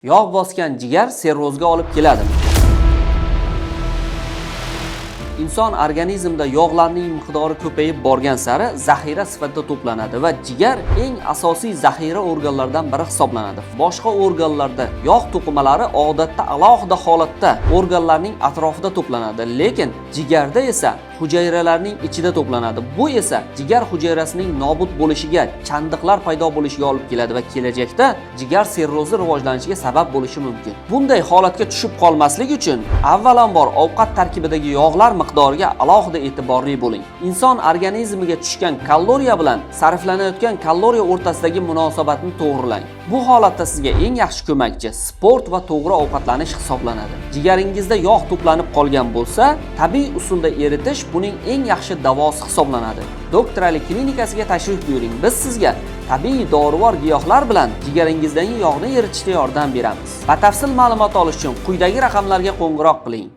Yog' bosgan jigar sirrozga olib keladimi? Inson organizmida yog'larning miqdori ko'payib borgan sari zaxira sifatida to'planadi va jigar eng asosiy zaxira organlaridan biri hisoblanadi. Boshqa organlarda yog' to'qimalari odatda alohida holatda organlarning atrofida to'planadi, lekin jigarda esa hujayralarning ichida to'planadi. Bu esa jigar hujayrasining nobud bo'lishiga, chandiqlar paydo bo'lishiga olib keladi va kelajakda jigar sirrozi rivojlanishiga sabab bo'lishi mumkin. Bunday holatga tushib qolmaslik uchun avvalambor ovqat tarkibidagi yog'lar miqdoriga alohida e'tiborli bo'ling. Inson organizmiga tushgan kaloriya bilan sarflanayotgan kaloriya o'rtasidagi munosabatni to'g'rilang. Bu holatda sizga eng yaxshi ko'makchi sport va to'g'ri ovqatlanish hisoblanadi. Jigaringizda yog' to'planib qolgan bo'lsa, tabiiy usulda eritish buning eng yaxshi davosi hisoblanadi. Doktor Ali klinikasiga tashrif buyuring. Biz sizga tabiiy dorivor giyohlar bilan jigaringizdagi yog'ni eritishda yordam beramiz. Batafsil ma'lumot olish uchun quyidagi raqamlarga qo'ng'iroq qiling.